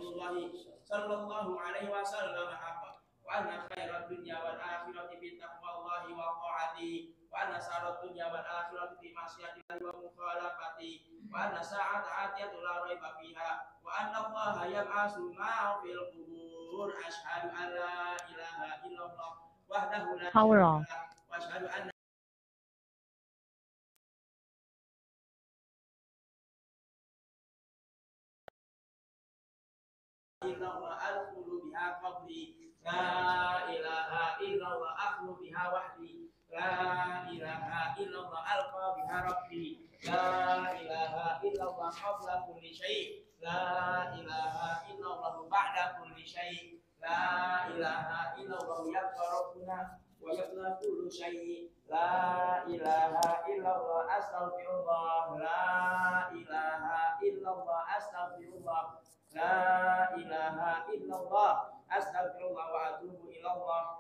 Rasulullah sallallahu alaihi wasallam haqqa wa anna khairat dunya wal akhirati bi taqwallahi wa ta'ati wa anna sarat dunya wal akhirati bi ma'siyatillahi wa mukhalafati wa anna sa'ata atiyatu la raiba fiha wa anna allaha yab'atsu ma fil qubur asyhadu an la ilaha illallah wahdahu la Power syarika off. lah wa asyhadu anna illallah al-qulu biha qabli la ilaha illallah akhlu biha wahdi la ilaha illallah alqa biha rabbi la ilaha illallah qabla kulli syai la ilaha illallah ba'da kulli syai la ilaha illallah yabqa rabbuna wa yabqa kullu syai la ilaha illallah astaghfirullah la ilaha illallah astaghfirullah la ilaha illallah astagfirullah wa atubu ilallah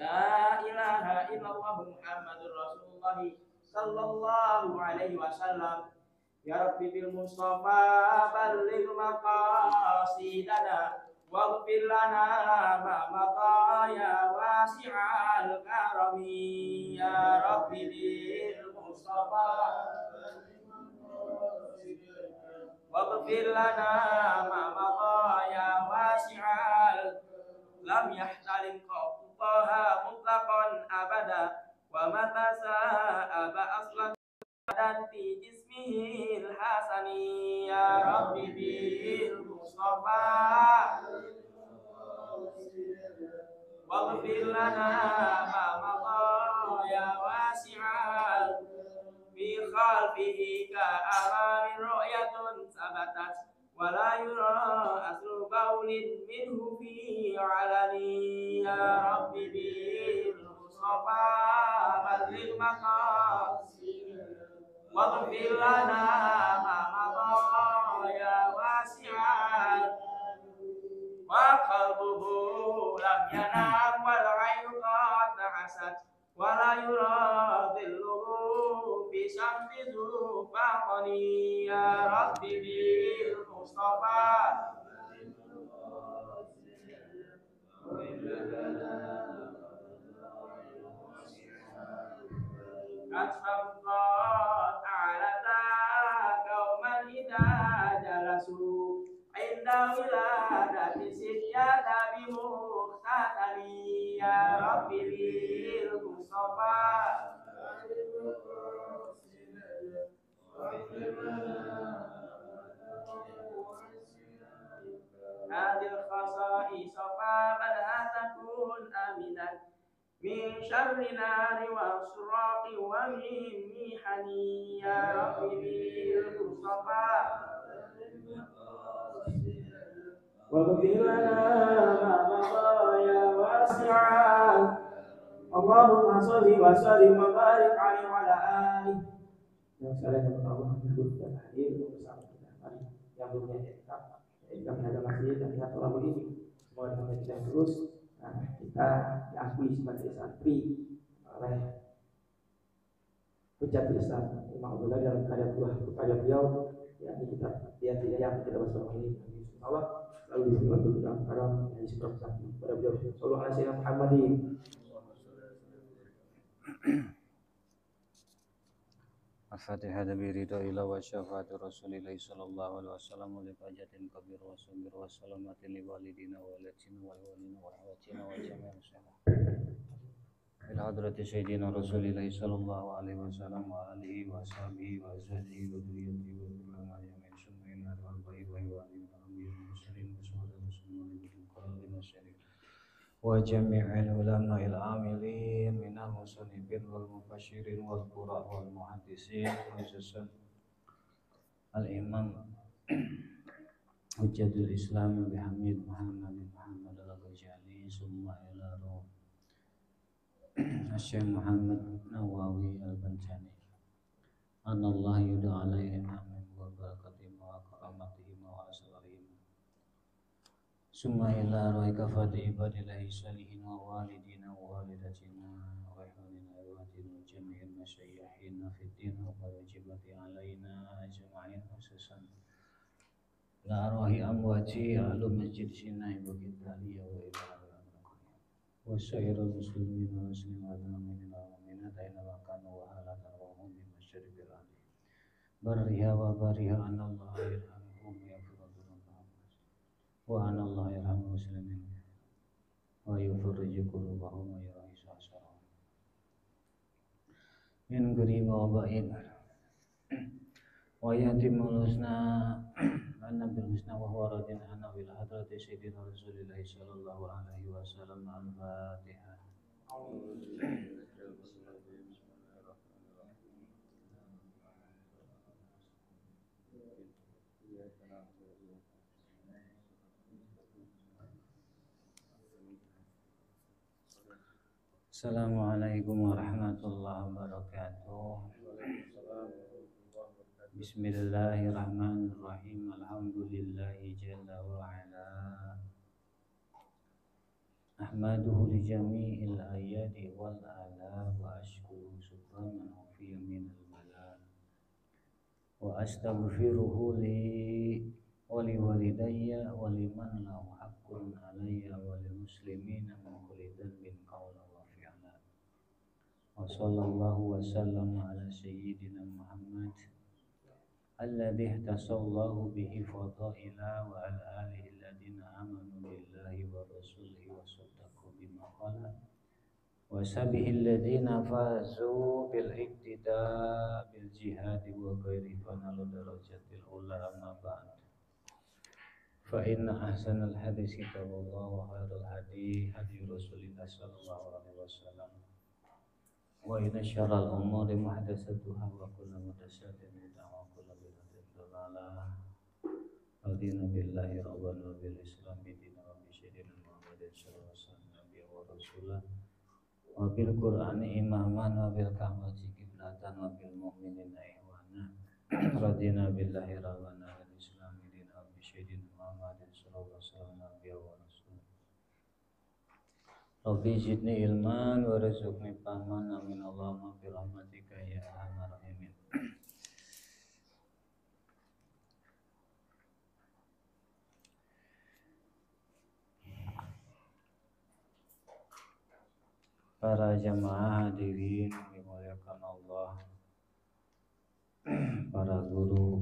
la ilaha illallah muhammadur rasulullah sallallahu alaihi wasallam ya rabbi bil mustafa balligh maqasidana waghfir lana ma madha ya wasi'al karami ya rabbi bil mustafa waghfir lana ma madha ya wasi'al lam yahtalim qawtaha mutlaqan abada wa mata sa'aba aslan dan fi jismihil hasani ya rabbi bil mustafa waghfir lana ma madha ya wasi'al bi khalfihi ka aramin ru'yatun sabatat wa la yura aslu baulin minhu fi alani ya rabbi bil mustafa balligh maqasid waghfir lana ma madha ya wasi'an wa qalbuhu lam yanam wal 'ainu qad hasad wa la yuradilluhu fi syamsi zufaqani ya rabbi bil mustafa asfaqat ala qauman idza jalasu inda wiladati siyyada bi muhtatani ya rabbi bil mustafa hadil khasa'is fa la takun aminan min syarri nari wa suraqi wa min mihani ya rabbi bil mustafa waghfir lana ma madha ya wasi'an Allahumma sholli wa sallim wa barik alaihi wa ala alihi yang sekalian yang Allah dan hadir bersama kita hari yang belum etikaf pada masjid dan kita telah begini semua dengan kita terus kita diakui sebagai santri oleh Hujjatul Islam Imam Abdullah dalam kepada beliau yakni kita dia tidak yang kita bersama ini insyaallah lalu diberikan dalam karam yang disebutkan pada beliau sallallahu alaihi wasallam Muhammadin Al-Fatihah biridha ila wa syafaati Rasulillah sallallahu alaihi wasallam li fajatin kabir wa sabir wa salamatin li walidina wa walatina wa walina wa hawatina wa jami'an muslimin ila hadrati sayyidina Rasulillah sallallahu alaihi wasallam wa alihi wa sahbihi wa azwajihi wa dhurriyyatihi wa kullama yamin sunnain wal bayi wa iwani wa ambiya muslimin wa sallallahu alaihi wa sallam wa jami'il ulama'il amilin minal musannifin wal mufasyirin wal qurra wal muhaddisin khususan al-imam Hujjatul Islam Bihamid Muhammad al-Ghazali summa ila ruh Syekh Muhammad Nawawi al-Banjani anallahu yud'a alaihim amin wa barakatihim wa karamatihim wa asrarihim summa ila ruhi kafati ibadillahi salihin wa walidina wa walidatina wa ihwanina wa ihwatina wa jami'il masyayikhina fid din wa wajibati alaina ajma'in khususan ila arwahi amwati ahlu masjid Sinai Bukit Dahlia wa ila wa sairul muslimin wa muslimat wal mu'minin wal mu'minat aina ma kanu wa halat arwahum min masyariqil ardi barriha wa bariha anallaha yarhamuhum yaghfiru dzunubahum wa anallaha yarhamul muslimin wa yufarriju qulubahum wa yurahi sa'sarahum min ghairi waba'in wa yatimul husna anna bil husna wa huwa radin ana bil hadrati sayyidina rasulillahi sallallahu alaihi wasallam al-fatihah. Assalamualaikum warahmatullahi wabarakatuh. Bismillahirrahmanirrahim. Alhamdulillahi jalla wa ala. Ahmaduhu li jami'il ayati wal ala wa ashkuru syukran man ufiya minal bala wa astaghfiruhu li wa li walidayya wa liman lahu haqqun alayya wa lil muslimina min kulli dhanbin qawlan wa fi'lan. Wa sallallahu wa sallama ala sayyidina Muhammad alladhi ihtasallahu bihi fadaila wa ala alihi alladhina amanu billahi wa rasulihi wa saddaqu bima qala wa sabihi alladhina fazu bil iqtida bil jihadi wa ghairi fanalu darajatil ula amma ba'd fa inna ahsanal hadis kitabullah wa khairul hadi hadi rasulillah sallallahu alaihi wasallam wa inna syarral umuri muhdatsatuha wa kullu muhdatsatin bid'ah wa kullu bid'atin dhalalah. Radina billahi rabban wa bil islam dinan wa bi sayyidina Muhammadin sallallahu alaihi wasallam nabiyyan wa rasulah wa bil qur'ani imaman wa bil ka'bati qiblatan wa bil mu'minina ihwana. Radina billahi rabban wa bil islam dinan wa bi sayyidina Muhammadin sallallahu alaihi wasallam nabiyyan wa rasulah. Rabbi zidni ilman wa rizqni fahman amin Allahumma bi rahmatika ya arhamar rahimin. Para jamaah hadirin dimuliakan Allah, para guru,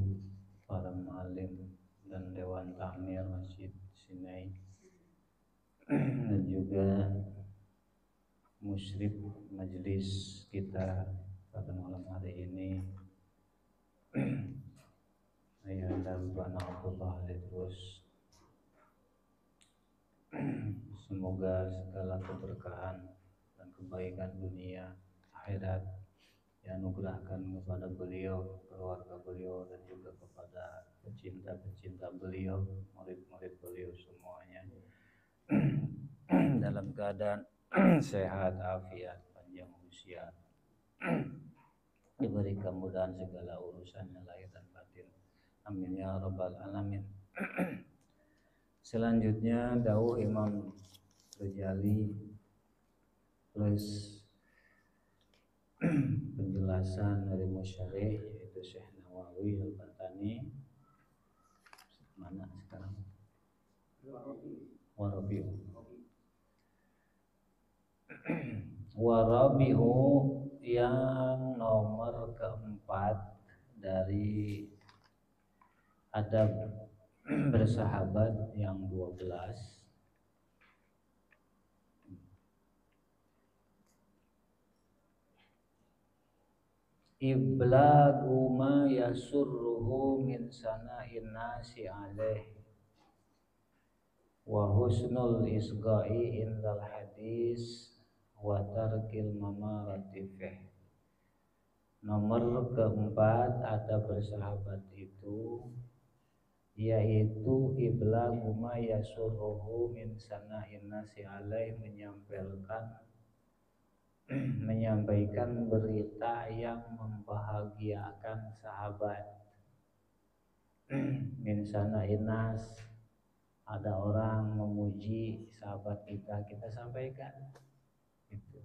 para muallim dan dewan takmir Masjid Sinai dan juga musyrif majelis kita pada malam hari ini, Ayahanda Bana Abdullah Lidrus. Semoga segala keberkahan dan kebaikan dunia akhirat dianugerahkan kepada beliau, keluarga beliau, dan juga kepada pecinta-pecinta beliau, murid-murid beliau semuanya dalam keadaan sehat, afiat, panjang usia, diberi kemudahan segala urusannya lahir dan batin. Amin ya rabbal alamin. Selanjutnya dawuh Imam Ghazali plus penjelasan dari musyarih yaitu Syekh Nawawi Al-Batani. Mana sekarang? Warabihu yang nomor keempat dari adab bersahabat yang 12. Iblagu ma yasurruhu min sana'in nasi alaih wa husnul isga'i indal hadis wa tarkil mamarati fih. Nomor keempat ada bersahabat itu yaitu iblagu ma yasurruhu min sana'in nasi alaih, menyampaikan berita yang membahagiakan sahabat. Min sana'in nas, ada orang memuji sahabat kita, kita sampaikan. Gitu.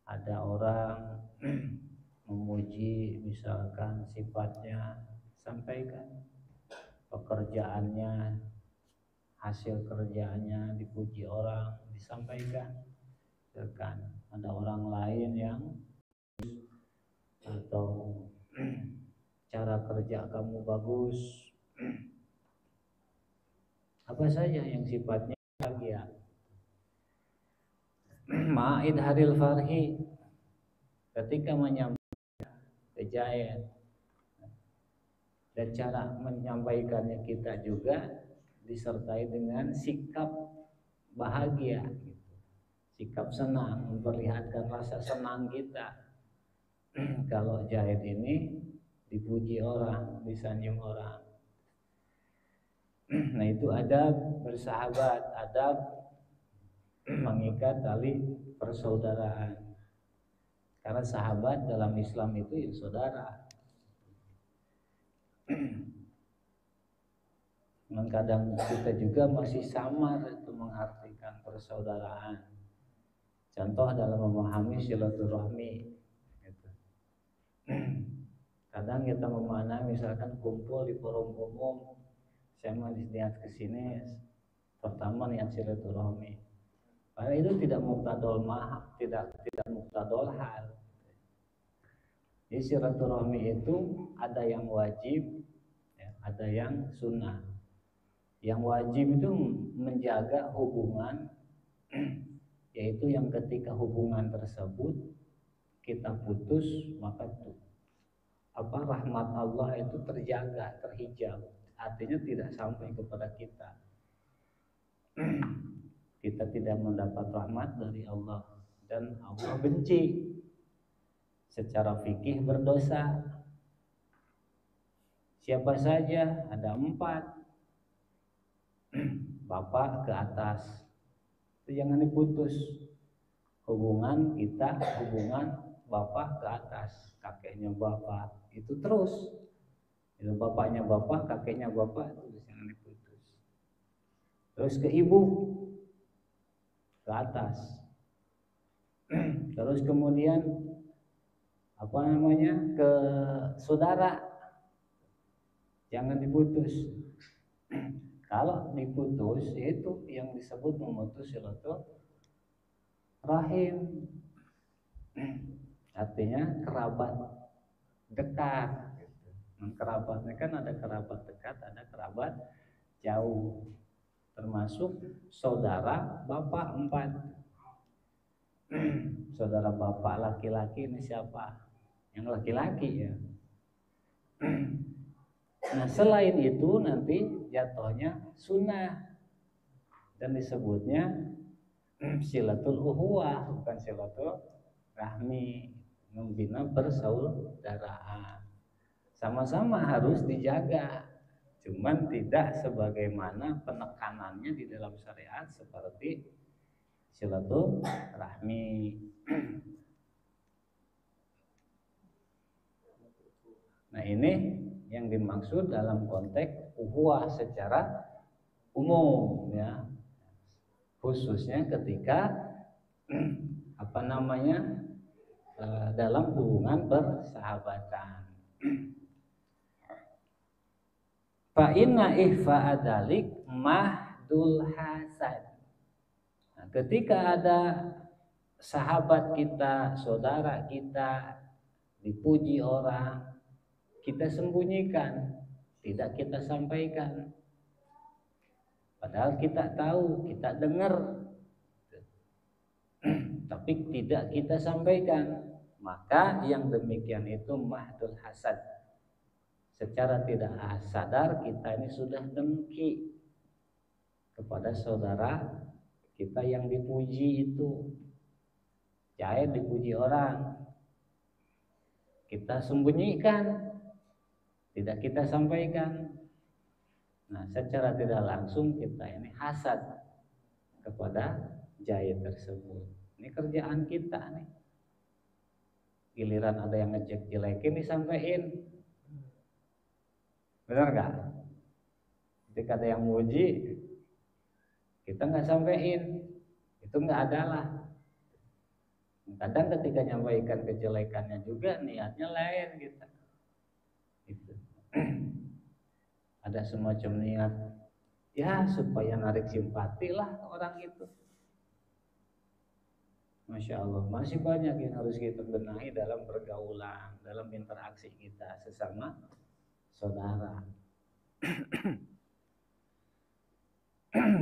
Ada orang memuji misalkan sifatnya, sampaikan. pekerjaannya, hasil kerjaannya dipuji orang, disampaikan. Misalkan ada orang lain yang atau cara kerja kamu bagus, apa saja yang sifatnya bahagia. Ma'id haril farhi, ketika menyampaikan kejayaan, dan cara menyampaikannya kita juga disertai dengan sikap bahagia, sikap senang, memperlihatkan rasa senang kita. Kalau jahit ini dipuji orang, disanjung orang. Nah itu adab bersahabat, adab mengikat tali persaudaraan. Karena sahabat dalam Islam itu ya saudara. Kadang kita juga masih samar itu mengartikan persaudaraan. Contoh dalam memahami silaturahmi gitu. Kadang kita memahami misalkan kumpul di forum umum, saya mau niat kesini pertama niat silaturahmi. Padahal itu tidak muktadol mahab, tidak muktadol hal. Jadi silaturahmi itu ada yang wajib, ya, ada yang sunnah. Yang wajib itu menjaga hubungan, yaitu yang ketika hubungan tersebut kita putus, maka rahmat Allah itu terjaga, terhijab, artinya tidak sampai kepada kita. Kita tidak mendapat rahmat dari Allah, dan Allah benci. Secara fikih berdosa. Siapa saja? Ada 4. Bapak ke atas, itu jangan diputus. Hubungan kita, hubungan bapak ke atas, kakeknya bapak, itu terus. Itu bapaknya bapak, kakeknya bapak, itu jangan diputus. Terus ke ibu, ke atas. Terus kemudian ke saudara, jangan diputus. Kalau diputus itu yang disebut memutus silaturahim, artinya kerabat dekat. Kerabatnya kan ada kerabat dekat, ada kerabat jauh, termasuk saudara bapak 4. Saudara bapak laki-laki ini siapa? Yang laki-laki ya. Nah selain itu nanti jatuhnya sunnah dan disebutnya silatul uhuwah, bukan silatul rahmi, membina persaudaraan. Sama-sama harus dijaga, cuman tidak sebagaimana penekanannya di dalam syariat seperti silatul rahmi. Nah ini yang dimaksud dalam konteks uhuwah secara umum ya, khususnya ketika dalam hubungan persahabatan. Fa inna ihfa adalik mahdul hasad. Nah, ketika ada sahabat kita, saudara kita dipuji orang, kita sembunyikan, tidak kita sampaikan. Padahal kita tahu, kita dengar, tapi tidak kita sampaikan. Maka yang demikian itu mahdul hasad. Secara tidak sadar kita ini sudah dengki kepada saudara kita yang dipuji itu. Jahit dipuji orang, kita sembunyikan, tidak kita sampaikan. Nah, secara tidak langsung kita ini hasad kepada jahit tersebut. Ini kerjaan kita nih. Giliran ada yang ngecek jelekin disampaikan. Benar gak? Ketika ada yang muji, kita nggak sampaikan, itu nggak adalah. Kadang ketika nyampaikan kejelekannya juga niatnya lain kita. Gitu. ada semacam niat ya supaya narik simpati lah orang itu. Masya Allah, masih banyak yang harus kita benahi dalam pergaulan, dalam interaksi kita sesama saudara.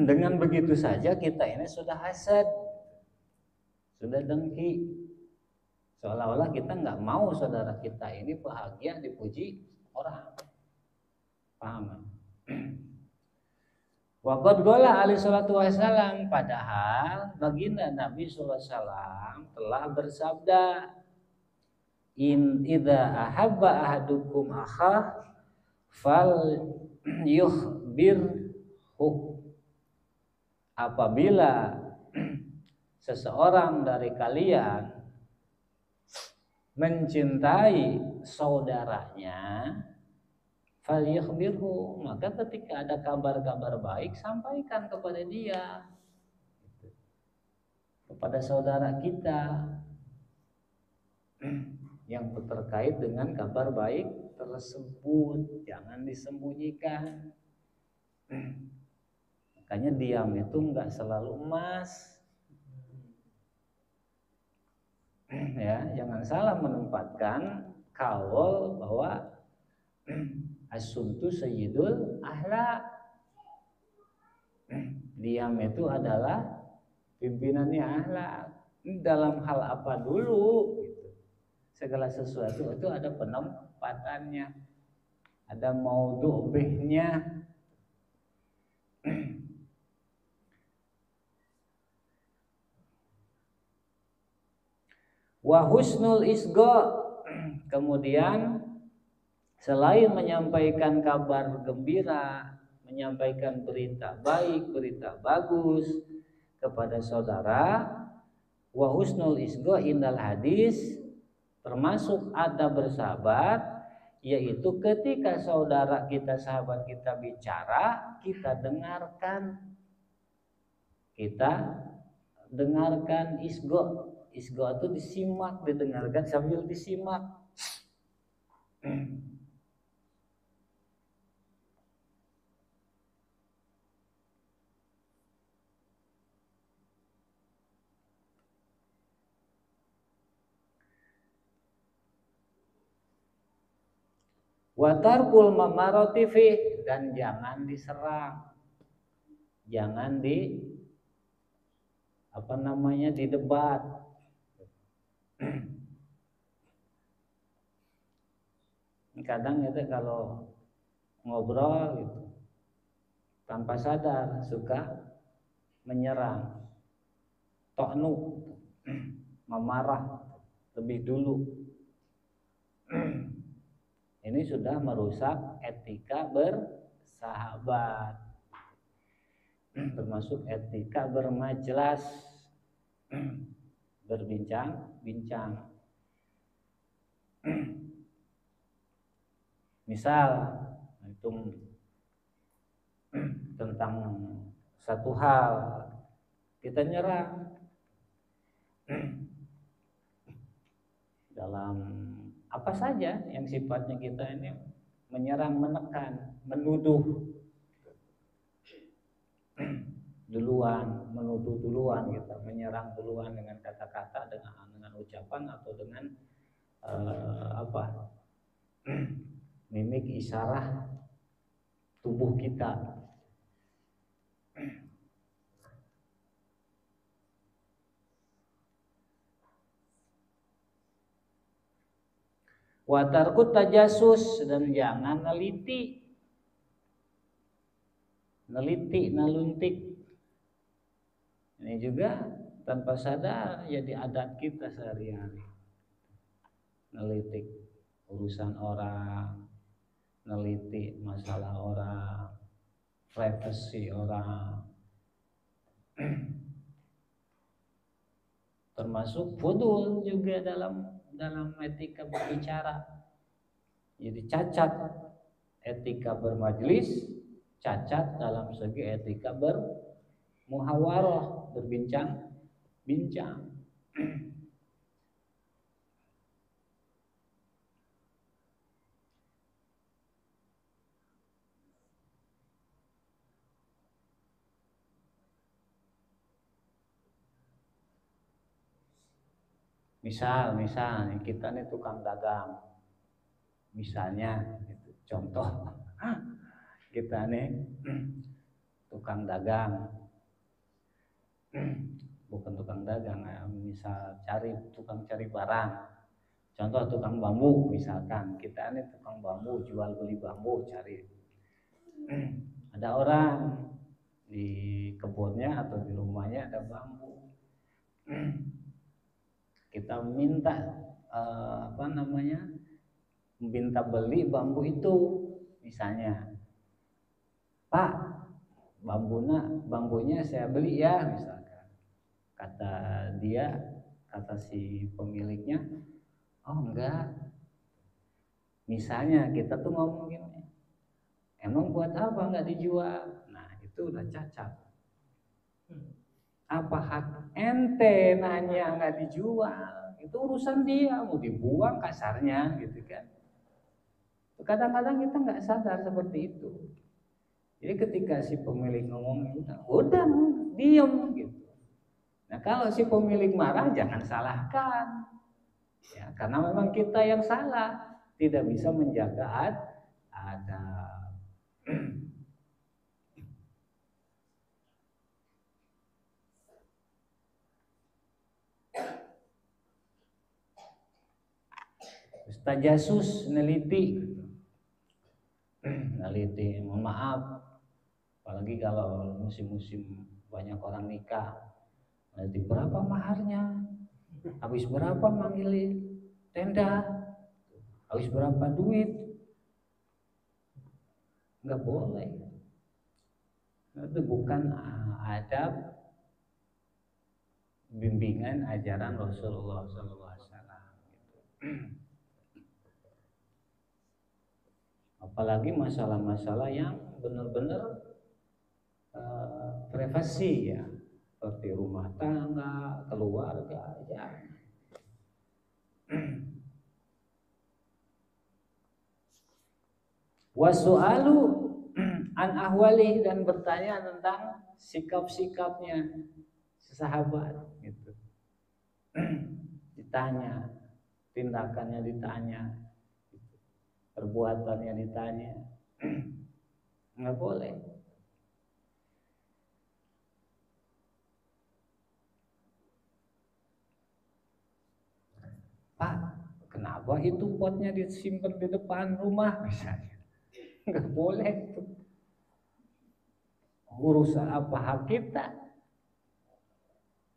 Dengan begitu saja kita ini sudah hasad, sudah dengki, seolah-olah kita nggak mau saudara kita ini bahagia dipuji orang. Paham? Waqad qala alaihi salatu wasallam, padahal baginda Nabi sallallahu alaihi wasallam telah bersabda, in idza ahabba ahadukum akhah fal yukhbirhu, apabila seseorang dari kalian mencintai saudaranya, fal yukhbirhu, maka ketika ada kabar-kabar baik sampaikan kepada dia, kepada saudara kita yang terkait dengan kabar baik tersebut, jangan disembunyikan. Makanya diam itu enggak selalu emas. Ya, jangan salah menempatkan kaul bahwa as-sumtu sayyidul akhlak. Diam itu adalah pimpinannya akhlak. Dalam hal apa dulu gitu. Segala sesuatu itu ada penempatannya, ada maudhu' bihnya. Wa husnul isga, kemudian selain menyampaikan kabar gembira, menyampaikan berita baik, berita bagus kepada saudara, wa husnul isga indal hadis, termasuk adab bersahabat, yaitu ketika saudara kita, sahabat kita bicara, kita dengarkan. Kita dengarkan isgo. Isgo itu disimak, didengarkan sambil disimak. Watarkul mamarotifi, dan jangan diserang, jangan didebat. Kadang itu kalau ngobrol gitu, tanpa sadar suka menyerang, toknu, memarah lebih dulu. Ini sudah merusak etika bersahabat, termasuk etika bermajlis, berbincang-bincang. Misal itu tentang satu hal kita nyerang dalam apa saja yang sifatnya kita ini menyerang, menekan, menuduh duluan, menuduh duluan, kita menyerang duluan dengan kata-kata, dengan ucapan atau dengan mimik isyarah tubuh kita. Watarkut tajasus, dan jangan naluntik. Ini juga tanpa sadar jadi adat kita sehari-hari. Nelitik urusan orang, neliti masalah orang, privasi orang. Termasuk fudul juga dalam etika berbicara. Jadi cacat etika bermajlis, cacat dalam segi etika bermuhawarah, berbincang-bincang. Misal kita nih tukang dagang, misalnya gitu. Contoh kita nih tukang dagang, bukan tukang dagang, misal tukang cari barang. Contoh tukang bambu, misalkan kita nih tukang bambu, jual beli bambu, cari. Ada orang di kebunnya atau di rumahnya ada bambu. Kita minta minta beli bambu itu, misalnya, Pak, bambunya saya beli ya, misalkan. Kata si pemiliknya, oh enggak. Misalnya kita tuh ngomong gini, emang buat apa enggak dijual? Nah itu udah cacat. Apa hak ente nanya nggak dijual? Itu urusan dia, mau dibuang kasarnya gitu kan. Kadang-kadang kita nggak sadar seperti itu. Jadi ketika si pemilik ngomong udah diem gitu. Nah kalau si pemilik marah jangan salahkan, ya, karena memang kita yang salah, tidak bisa menjaga adab. Tajasus neliti, mohon maaf, apalagi kalau musim-musim banyak orang nikah, nanti berapa maharnya, habis berapa manggil tenda, habis berapa duit, nggak boleh. Itu bukan adab bimbingan ajaran Rasulullah SAW. Apalagi masalah-masalah yang benar-benar privasi ya, seperti rumah tangga, keluarga, ya. Wasu'alu an ahwali, dan bertanya tentang sikap-sikapnya sahabat gitu. Ditanya, tindakannya ditanya, perbuatannya ditanya. Nggak boleh. Pak, kenapa itu potnya disimpan di depan rumah misalnya? Nggak boleh itu. Urusan apa hak kita?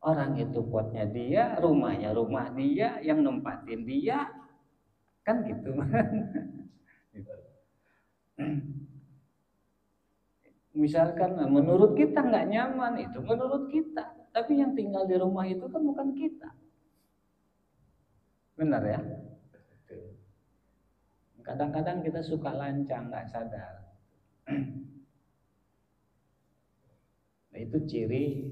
Orang itu potnya dia, rumahnya rumah dia, yang nempatin dia, kan gitu. Misalkan menurut kita nggak nyaman, itu menurut kita, tapi yang tinggal di rumah itu kan bukan kita. Benar ya? Kadang-kadang kita suka lancang, nggak sadar. Nah, itu ciri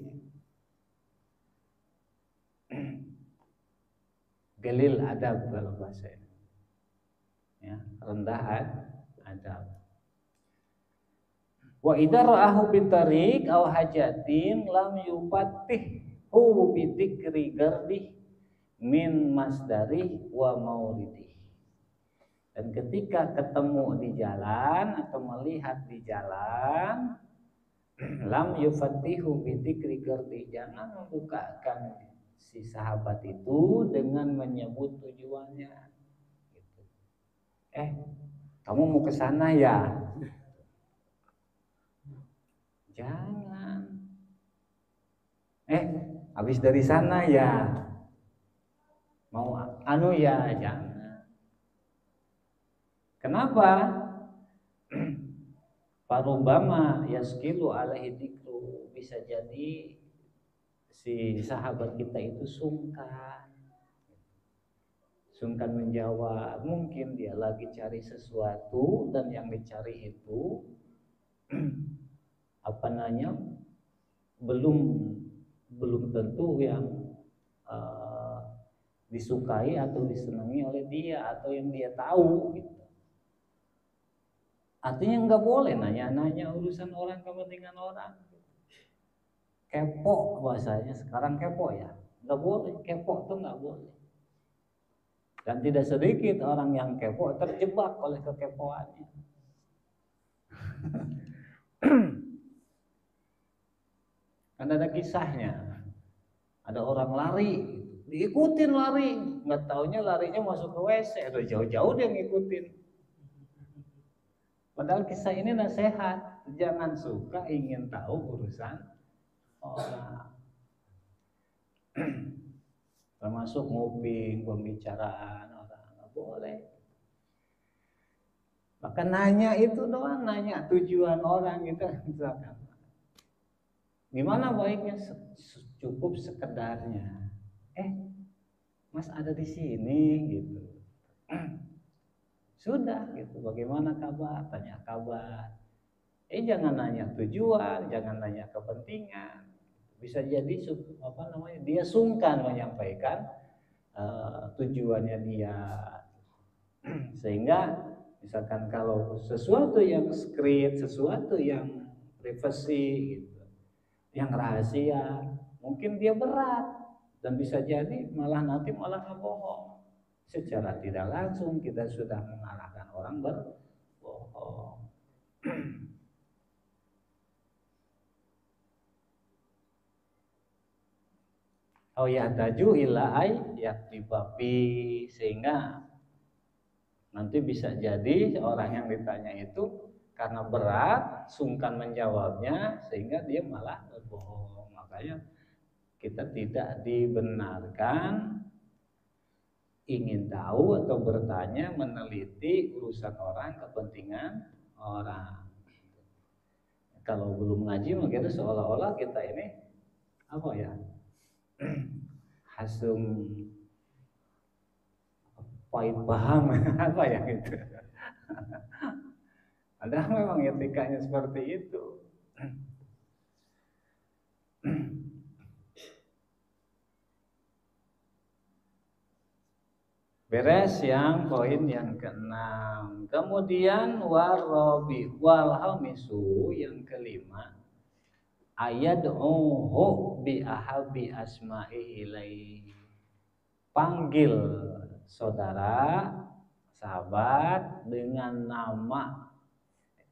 galil adab kalau bahasa ini. Ya, rendah adab. Wa idza ra'ahu bitariq aw hajatin lam yufattihu bi dzikri gardih min masdarih wa mauridih. Dan ketika ketemu di jalan atau melihat di jalan, lam yufattihu bi dzikri gardih, jangan membukakan si sahabat itu dengan menyebut tujuannya. Gitu. Kamu mau ke sana ya? Jangan. Habis dari sana ya? Mau ya? Jangan. Kenapa? Parubama yaskilu alaihi dzikru, bisa jadi si sahabat kita itu sungkan menjawab. Mungkin dia lagi cari sesuatu dan yang dicari itu belum tentu yang disukai atau disenangi oleh dia atau yang dia tahu gitu. Artinya nggak boleh nanya-nanya urusan orang, kepentingan orang. Kepo bahasanya sekarang, kepo ya, nggak boleh. Kepo tuh nggak boleh. Dan tidak sedikit orang yang kepo terjebak oleh kekepoannya. Kan ada kisahnya, ada orang lari, diikutin lari, nggak taunya larinya masuk ke WC, udah jauh-jauh dia ngikutin. Padahal kisah ini nasihat, jangan suka ingin tahu urusan orang. Termasuk nguping pembicaraan orang, nggak boleh. Maka nanya itu doang, nanya tujuan orang gitu, misalkan. Gimana baiknya? Cukup sekedarnya. Mas ada di sini gitu. Sudah gitu. Bagaimana kabar? Tanya kabar. Jangan nanya tujuan, jangan nanya kepentingan. Bisa jadi dia sungkan menyampaikan tujuannya dia. Sehingga misalkan kalau sesuatu yang secret, sesuatu yang privasi gitu, yang rahasia, mungkin dia berat dan bisa jadi malah nanti malah ngebohong. Secara tidak langsung kita sudah mengarahkan orang berbohong. Oh ya taju ila ay yaktibapi, sehingga nanti bisa jadi orang yang ditanya itu karena berat, sungkan menjawabnya, sehingga dia malah berbohong. Makanya kita tidak dibenarkan ingin tahu atau bertanya, meneliti urusan orang, kepentingan orang. Kalau belum ngaji mungkin seolah-olah kita ini apa ya, hasum pahit paham apa ya gitu. Padahal memang etikanya seperti itu. Beres yang poin yang ke-6. Kemudian warabi wal hamisu yang kelima, ayad'uhu bi ahabbi asma'i ilaihi. Panggil saudara, sahabat dengan nama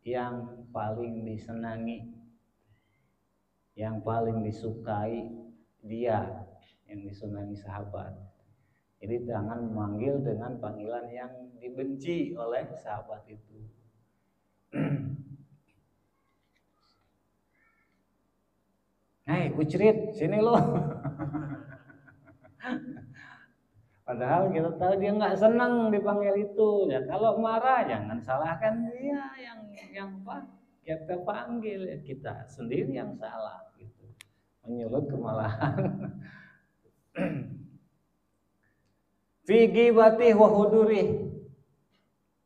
yang paling disenangi, yang paling disukai dia, yang disenangi sahabat. Jadi jangan memanggil dengan panggilan yang dibenci oleh sahabat itu. Hei kucrit, sini lo. Padahal kita tahu dia nggak senang dipanggil itu. Ya kalau marah jangan salahkan dia yang kita panggil, ya kita sendiri yang salah gitu. Menyulut kemalahan. Fi ghibati wa huduri,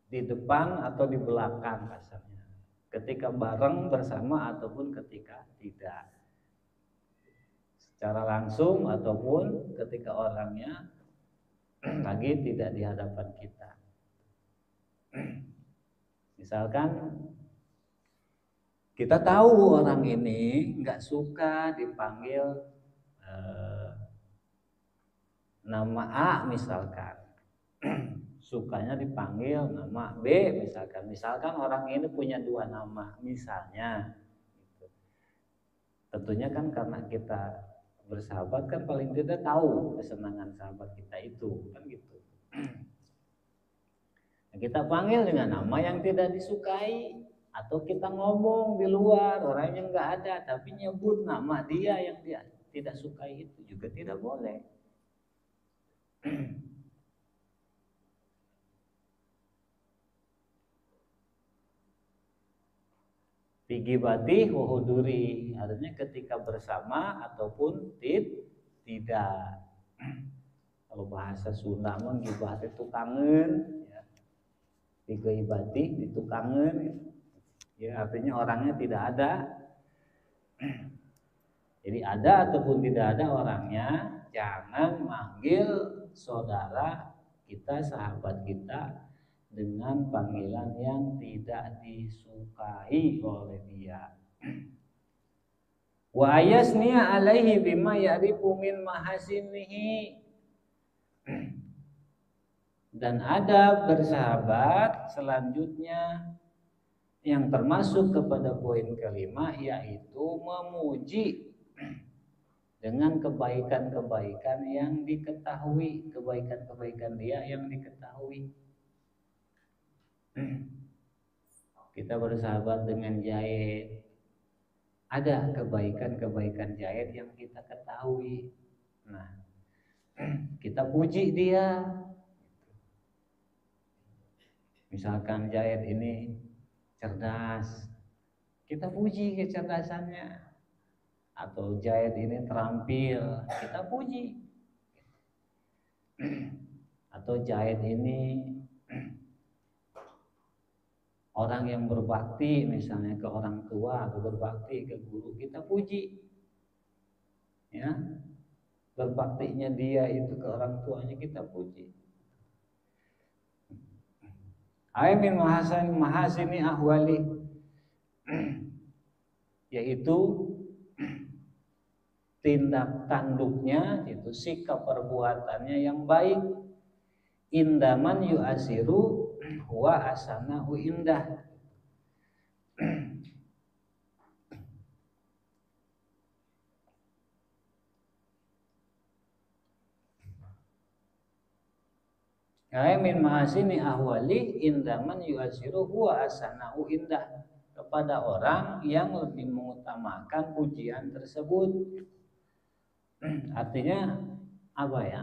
di depan atau di belakang kasarnya. Ketika bareng bersama ataupun ketika tidak. Secara langsung ataupun ketika orangnya lagi tidak di hadapan kita. Misalkan kita tahu orang ini nggak suka dipanggil nama A misalkan, sukanya dipanggil nama B misalkan. Misalkan orang ini punya dua nama misalnya. Tentunya kan karena kita bersahabat kan paling tidak tahu kesenangan sahabat kita itu kan gitu. Nah, kita panggil dengan nama yang tidak disukai, atau kita ngomong di luar orang yang nggak ada tapi nyebut nama dia yang dia tidak sukai, itu juga tidak boleh. Figibati wahuduri, artinya ketika bersama ataupun tidak. Kalau bahasa Sunda mah gibah itu kangen, ya. Figibati itu kangen, ya artinya orangnya tidak ada. Jadi ada ataupun tidak ada orangnya, jangan manggil saudara kita, sahabat kita dengan panggilan yang tidak disukai oleh dia. Wa ayasniya alaihi bima ya'rifu min mahasinihi, Dan adab bersahabat selanjutnya yang termasuk kepada poin kelima, yaitu memuji dengan kebaikan-kebaikan yang diketahui, kebaikan-kebaikan dia yang diketahui. Kita bersahabat dengan Zaid, ada kebaikan-kebaikan Zaid yang kita ketahui. Nah, kita puji dia. Misalkan Zaid ini cerdas, kita puji kecerdasannya. Atau Zaid ini terampil, kita puji. Atau Zaid ini orang yang berbakti, misalnya ke orang tua atau berbakti ke guru, kita puji. Ya, berbaktinya dia itu ke orang tuanya, kita puji. Min mahasini ahwali, yaitu tindak tanduknya, itu sikap perbuatannya yang baik. Indaman yu'asiru huwa asanahu indah. Min mahasini ahwali indaman yu'asiru huwa asanahu indah, kepada orang yang lebih mengutamakan pujian tersebut. Artinya apa ya?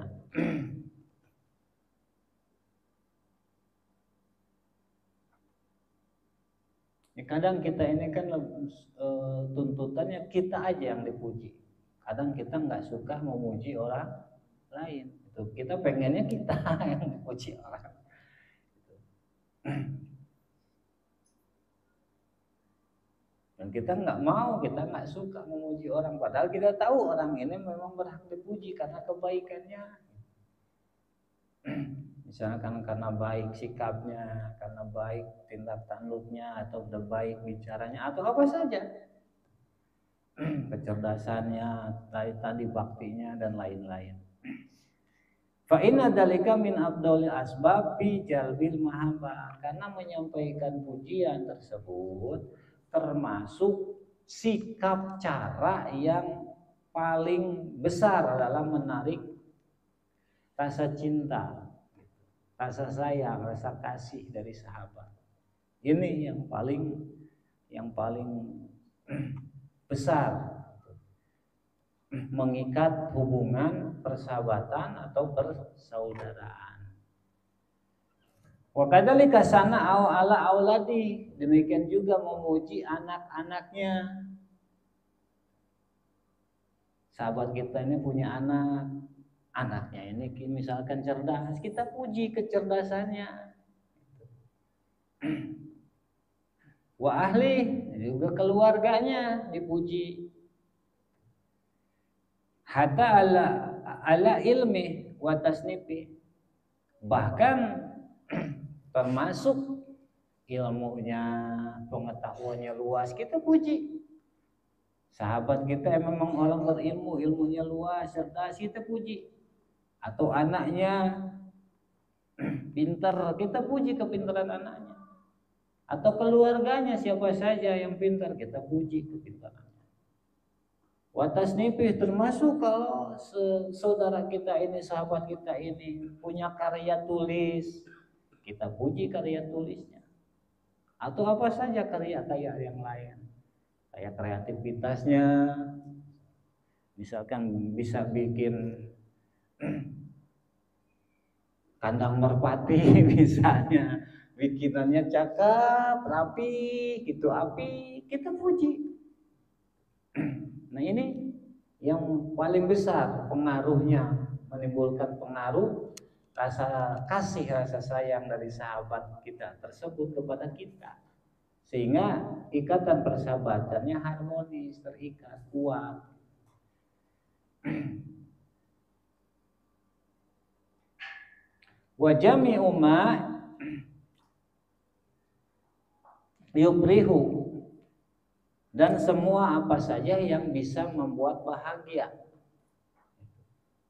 Kadang kita ini kan tuntutannya kita aja yang dipuji. Kadang kita nggak suka memuji orang lain. Itu kita pengennya kita yang dipuji orang. Dan kita nggak mau, kita nggak suka memuji orang. Padahal kita tahu orang ini memang berhak dipuji karena kebaikannya. Misalkan karena baik sikapnya, karena baik tindak tanduknya, atau udah baik bicaranya, atau apa saja, kecerdasannya, tadi baktinya dan lain-lain. Fa inna dzalika min afdhalil asbab fi jalbil mahabbah, karena menyampaikan pujian tersebut termasuk sikap cara yang paling besar dalam menarik rasa cinta, rasa sayang, rasa kasih dari sahabat. Ini yang paling besar, mengikat hubungan persahabatan atau persaudaraan. Wa kadzalika sana'u ala auladi, demikian juga memuji anak-anaknya. Sahabat kita ini punya anak, anaknya ini misalkan cerdas, kita puji kecerdasannya. Wa ahli, juga keluarganya dipuji. Hatta ala ilmi wa tasnifi, bahkan termasuk ilmunya, pengetahuannya luas, kita puji. Sahabat kita yang memang orang berilmu, ilmunya luas, cerdas, kita puji. Atau anaknya pintar, kita puji kepintaran anaknya. Atau keluarganya, siapa saja yang pintar, kita puji kepintarannya. Watas nipih, termasuk kalau saudara kita ini, sahabat kita ini punya karya tulis, kita puji karya tulisnya. Atau apa saja karya-karya yang lain, kayak kreativitasnya, misalkan bisa bikin kandang merpati misalnya, bikinannya cakep, rapi, gitu api, kita puji. Nah ini yang paling besar pengaruhnya, menimbulkan pengaruh rasa kasih, rasa sayang dari sahabat kita tersebut kepada kita, sehingga ikatan persahabatannya harmonis, terikat, kuat. Wa jami'u ma yubrihu, dan semua apa saja yang bisa membuat bahagia,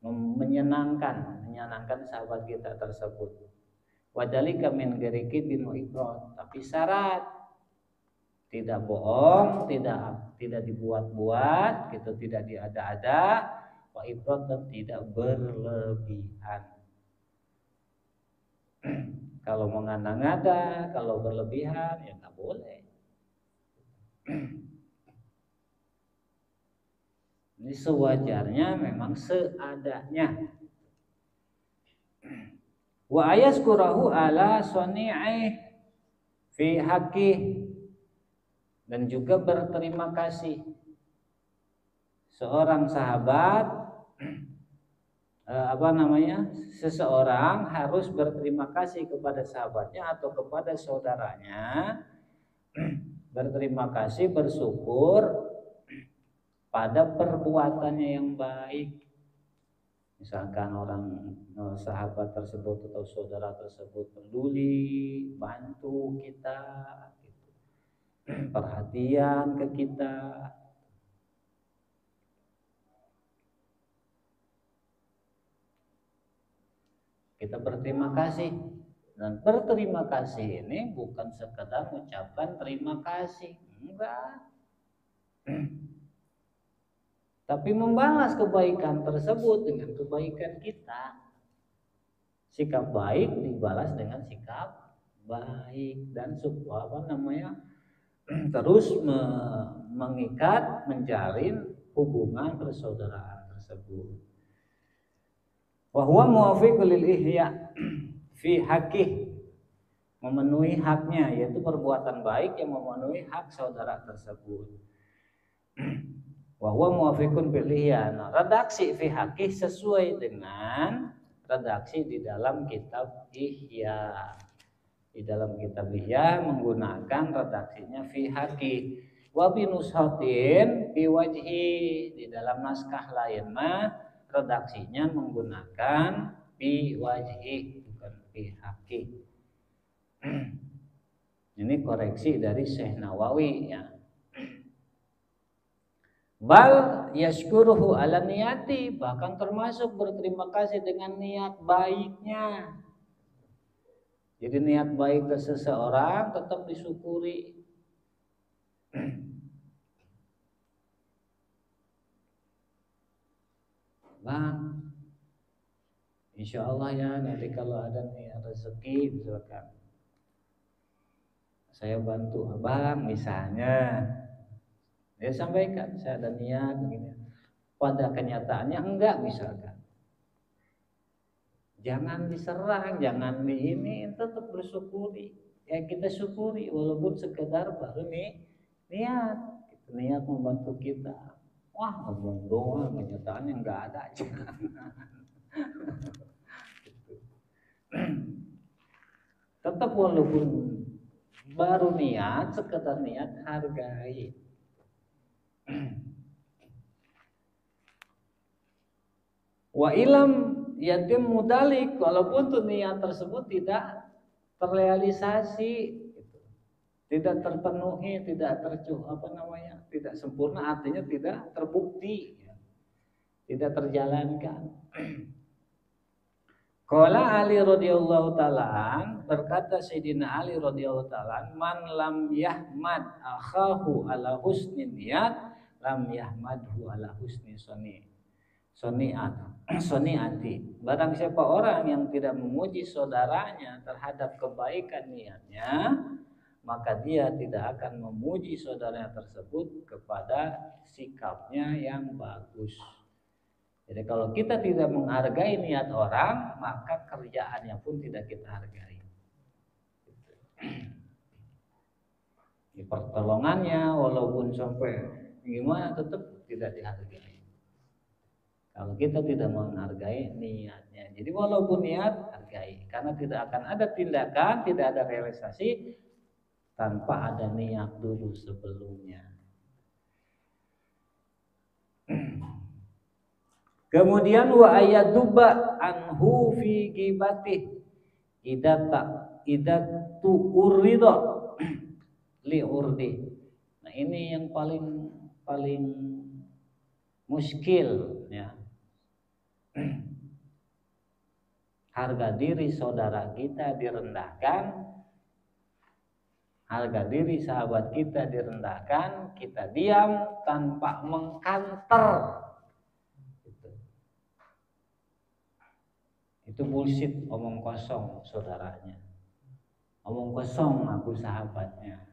menyenangkan sahabat kita tersebut. Wadalika min ghairi kibin wa ifrat. Tapi syarat tidak bohong, tidak dibuat-buat, gitu, tidak diada-ada, wa ifrat, dan tidak berlebihan. Kalau mengada-ngada, kalau berlebihan ya nggak boleh. Ini sewajarnya, memang seadanya. Wa ayaskurahu ala soni'i fi haqqi, dan juga berterima kasih. Seorang sahabat seseorang harus berterima kasih kepada sahabatnya atau kepada saudaranya, berterima kasih, bersyukur pada perbuatannya yang baik. Misalkan orang sahabat tersebut atau saudara tersebut peduli, bantu kita, gitu, perhatian ke kita, kita berterima kasih. Dan berterima kasih ini bukan sekedar mengucapkan terima kasih, enggak, tapi membalas kebaikan tersebut dengan kebaikan kita. Sikap baik dibalas dengan sikap baik, dan terus mengikat, menjalin hubungan persaudaraan tersebut. Wa huwa muwafiqul lil ihya fi haqqih, memenuhi haknya, yaitu perbuatan baik yang memenuhi hak saudara tersebut. Wa huwa muwafiqun bil ihya. Redaksi fi haqqih sesuai dengan redaksi di dalam kitab Ihya. Di dalam kitab Ihya menggunakan redaksinya fi haqqih. Wa bi nushatin fi wajhi, di dalam naskah lain mah redaksinya menggunakan fi wajhi, bukan fi haqqih. Ini koreksi dari Syekh Nawawi, ya. Bal yashkuruhu ala niyati, bahkan termasuk berterima kasih dengan niat baiknya. Jadi niat baik ke seseorang tetap disyukuri. Bang, insya Allah ya, nanti kalau ada nih rezeki, misalkan saya bantu abang misalnya, dia sampaikan saya ada niat begini. Pada kenyataannya enggak, misalkan, jangan diserang, jangan ini, tetap bersyukuri. Ya kita syukuri walaupun sekedar baru nih niat membantu kita. Wah, ngomong doang, kenyataannya enggak ada. Tetap walaupun baru niat, sekedar niat, hargai. Wa ilam yatim mudalik, walaupun tuh niat tersebut tidak terrealisasi, tidak terpenuhi, tidak tidak sempurna, artinya tidak terbukti, tidak terjalankan. Qala Ali radhiyallahu ta'ala, berkata Sayyidina Ali radhiyallahu ta'ala, man lam yahmad akhahu ala husni niyat, lam yahmadhu ala husni soni'ati. Barang siapa orang yang tidak memuji saudaranya terhadap kebaikan niatnya, maka dia tidak akan memuji saudaranya tersebut kepada sikapnya yang bagus. Jadi kalau kita tidak menghargai niat orang, maka kerjaannya pun tidak kita hargai. Di pertolongannya walaupun sampai gimana tetap tidak dihargai. Kalau kita tidak menghargai niatnya, jadi walaupun niat hargai, karena tidak akan ada tindakan, tidak ada realisasi tanpa ada niat dulu sebelumnya. Kemudian wa ayaduba anhu fi gibatih idatu urida li urdi. Nah, ini yang paling muskil, ya. harga diri saudara kita direndahkan, harga diri sahabat kita direndahkan, kita diam tanpa mengkanter. Itu bullshit, omong kosong saudaranya, omong kosong aku sahabatnya.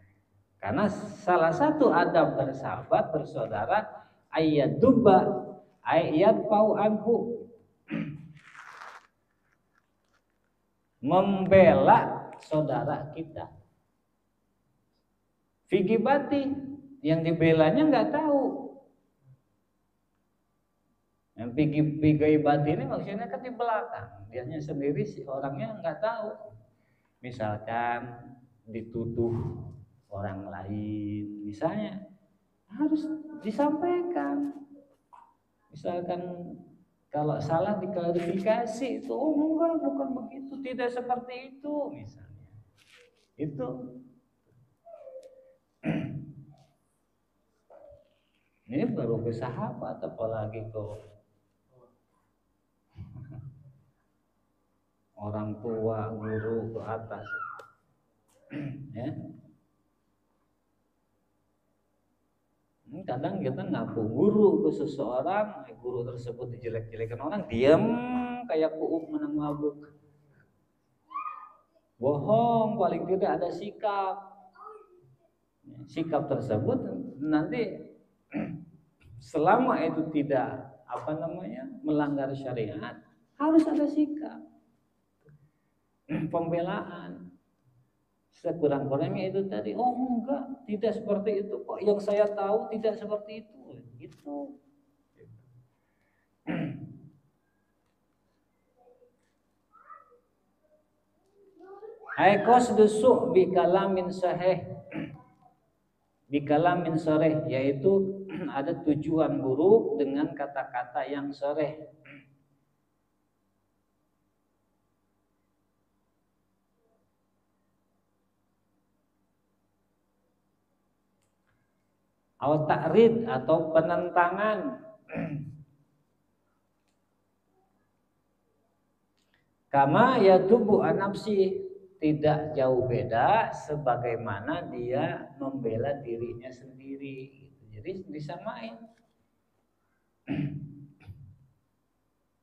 Karena salah satu adab bersahabat bersaudara ayat duba ayat pau anhu, membela saudara kita. Figibati, yang dibelanya nggak tahu. Yang figibati ini maksudnya kan di belakang, dianya sendiri si orangnya nggak tahu. Misalkan dituduh orang lain, misalnya harus disampaikan. Misalkan kalau salah diklarifikasi, itu oh enggak, bukan begitu, tidak seperti itu misalnya. Itu ini baru ke sahabat, apalagi ke orang tua, guru ke atas. Ya. Kadang kita ngaku guru ke seseorang, guru tersebut dijelek-jelekan orang, diam kayak kuuk menang mabuk. Bohong, paling tidak ada sikap. Sikap tersebut nanti selama itu tidak melanggar syariat, harus ada sikap pembelaan. Sekurang-kurangnya itu tadi, oh enggak, tidak seperti itu kok, yang saya tahu tidak seperti itu, gitu. Aikos dusuk bikalamin sahih, bikalamin sharih, yaitu ada tujuan buruk dengan kata-kata yang sharih. Atau ta'rid atau penentangan. Kama yatubu an-nafsi, tidak jauh beda sebagaimana dia membela dirinya sendiri. Jadi disamain.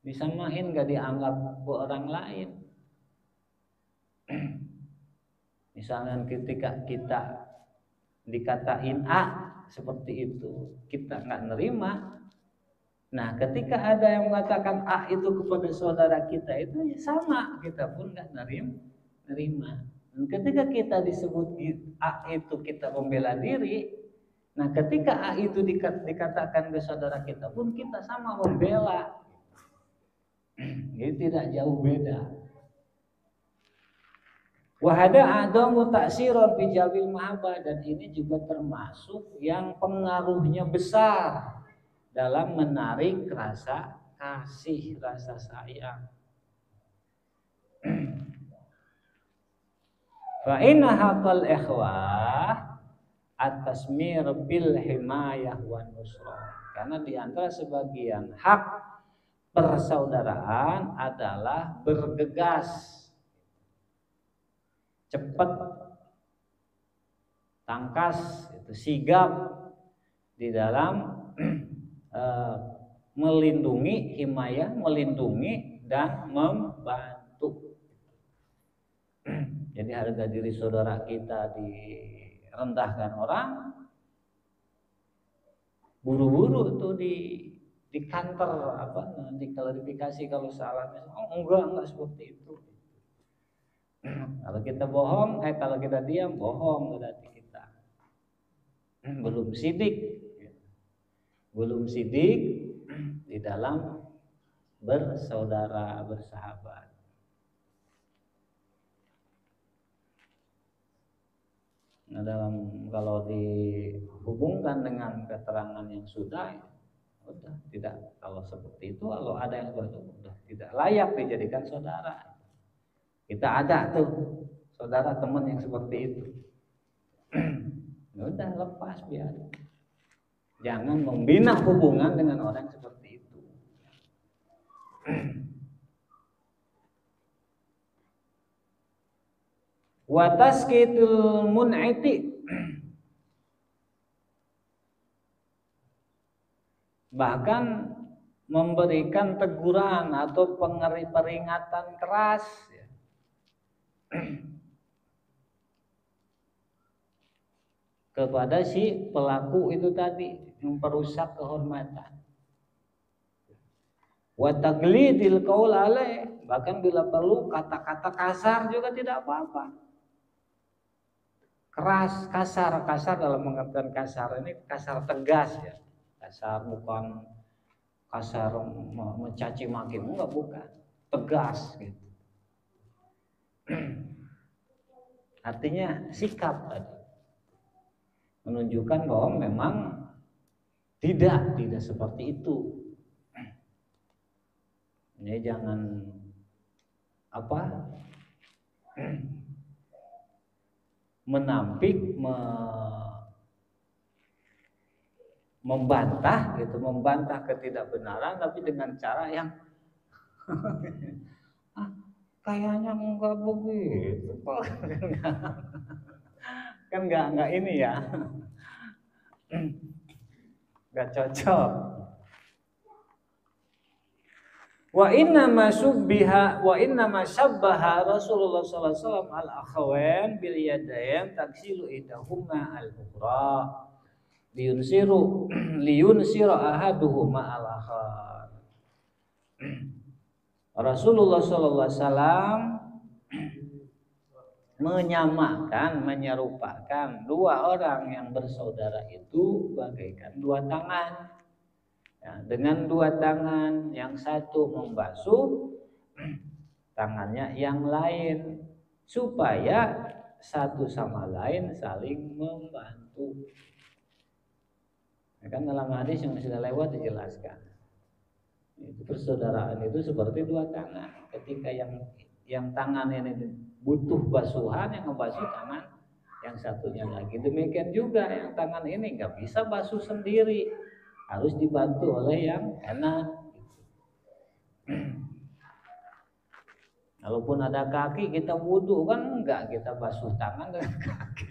Disamain, gak dianggap orang lain. Misalnya ketika kita dikatain A seperti itu, kita nggak nerima. Nah, ketika ada yang mengatakan A itu kepada saudara kita, itu sama, kita pun nggak nerima. Dan ketika kita disebut A itu kita membela diri, nah ketika A itu dikatakan ke saudara kita pun kita sama membela. Jadi tidak jauh beda. Wahada adamu taksiron fi jalbil mahabbah, dan ini juga termasuk yang pengaruhnya besar dalam menarik rasa kasih, rasa sayang. Fa inna haqqal ikhwah at-tasmir bil himayah wan nusrah. Karena di antara sebagian hak persaudaraan adalah bergegas, cepat, tangkas, itu sigap di dalam melindungi, himayah, melindungi dan membantu. Jadi harga diri saudara kita direndahkan orang, buru-buru itu di kantor diklarifikasi kalau salah. Oh enggak seperti itu. Kalau kita bohong, kalau kita diam, bohong berarti kita belum sidik di dalam bersaudara, bersahabat. Nah, kalau dihubungkan dengan keterangan yang sudah tidak, kalau seperti itu, kalau ada yang seperti itu, udah tidak layak dijadikan saudara. Kita ada tuh saudara, teman yang seperti itu. Udah lepas, biar. Jangan membina hubungan dengan orang seperti itu. Wa taskitul mun'iti, bahkan memberikan teguran atau peringatan keras ya, kepada si pelaku itu tadi yang perusak kehormatan. Wa taglidil qaul alaih, bahkan bila perlu kata-kata kasar juga tidak apa-apa. Keras, kasar dalam pengertian kasar ini kasar tegas ya. Kasar bukan kasar mencaci maki, enggak, bukan. Tegas gitu. Artinya sikap tadi. Menunjukkan bahwa memang tidak seperti itu. Ini jangan menampik, membantah ketidakbenaran, tapi dengan cara yang kayaknya enggak begitu, kan enggak ini ya, enggak cocok. Wa inna ma syabbaha Rasulullah sallallahu alaihi wasallam al-akhawain bil yadayn taksilu idahuma al-ukhra liyunsira ahaduhuma al-akhar. Rasulullah sallallahu alaihi wasallam menyerupakan dua orang yang bersaudara itu bagaikan dua tangan. Ya, dengan dua tangan, yang satu membasuh tangannya yang lain supaya satu sama lain saling membantu. Ya, kan dalam hadis yang sudah lewat dijelaskan. Itu persaudaraan itu seperti dua tangan. Ketika yang tangan ini butuh basuhan, yang ngebasuh tangan yang satunya lagi. Demikian juga yang tangan ini nggak bisa basuh sendiri, harus dibantu oleh yang kanan. Kalaupun ada kaki kita wudu, kan enggak kita basuh tangan dengan kaki.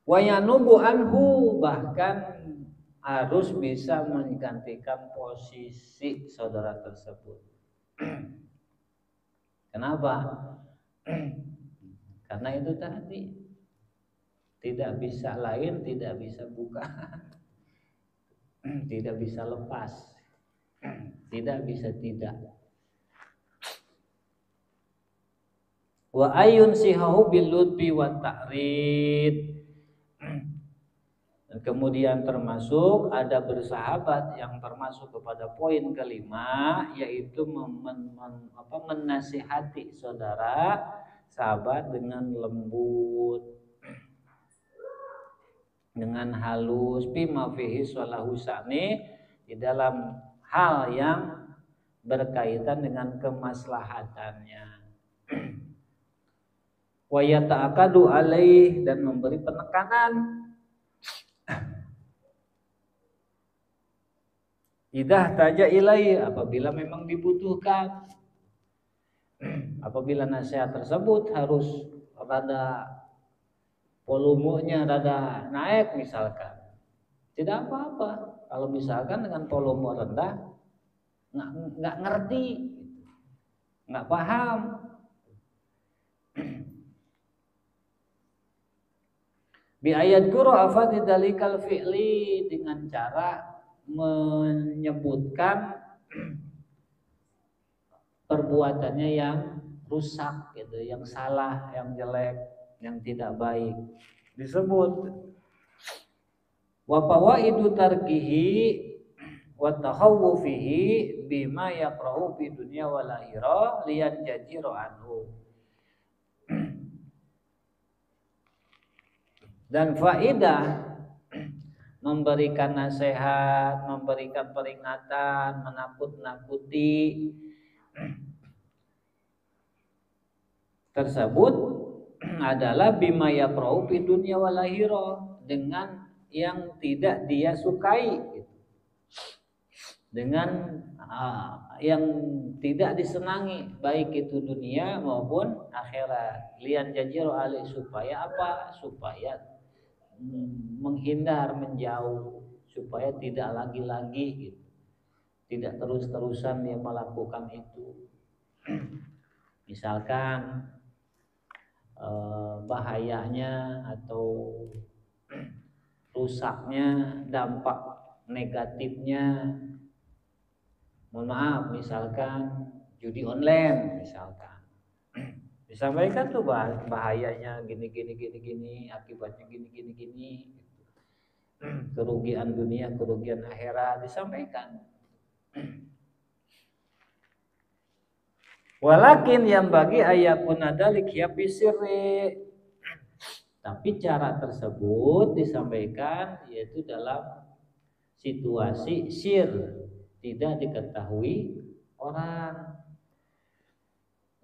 Wa yanubu anhu, bahkan harus bisa menggantikan posisi saudara tersebut. Kenapa? Karena itu tadi tidak bisa lain, tidak bisa buka, tidak bisa lepas, tidak bisa tidak. Wa ayun sihahu bil lutfi wa ta'rid. Dan kemudian termasuk ada bersahabat yang termasuk kepada poin kelima, yaitu menasihati saudara sahabat dengan lembut, dengan halus, bima fihi shalahu sa'ni, di dalam hal yang berkaitan dengan kemaslahatannya. Wa yata'akadu alaih, dan memberi penekanan. Idah taja ilaih, apabila memang dibutuhkan. Apabila nasihat tersebut harus rada volumenya rada naik misalkan, tidak apa-apa. Kalau misalkan dengan volume rendah nggak ngerti, nggak paham, bi ayat guru afadidalikal fi'li, dengan cara menyebutkan perbuatannya yang rusak gitu, yang salah, yang jelek, yang tidak baik disebut. Wa fawaidu tarkihi wa tahawwufihi bima yaqra'u fi dunya wal akhirah liyan jajiro anhu. Dan faidah memberikan nasihat, memberikan peringatan, menakut-nakuti tersebut adalah bima yaqra'u fi dunya wal akhirah, dengan yang tidak dia sukai gitu. dengan yang tidak disenangi, baik itu dunia maupun akhirat. Lian jajiru ali, supaya apa? Supaya menghindar, menjauh, supaya tidak lagi-lagi gitu. Tidak terus-terusan dia melakukan itu. Misalkan bahayanya atau rusaknya, dampak negatifnya, mohon maaf, misalkan judi online, misalkan disampaikan tuh bahayanya gini, akibatnya gini, kerugian dunia, kerugian akhirat, disampaikan. Walakin yang bagi ayakun adalik ya bisiri, tapi cara tersebut disampaikan yaitu dalam situasi sir, tidak diketahui orang.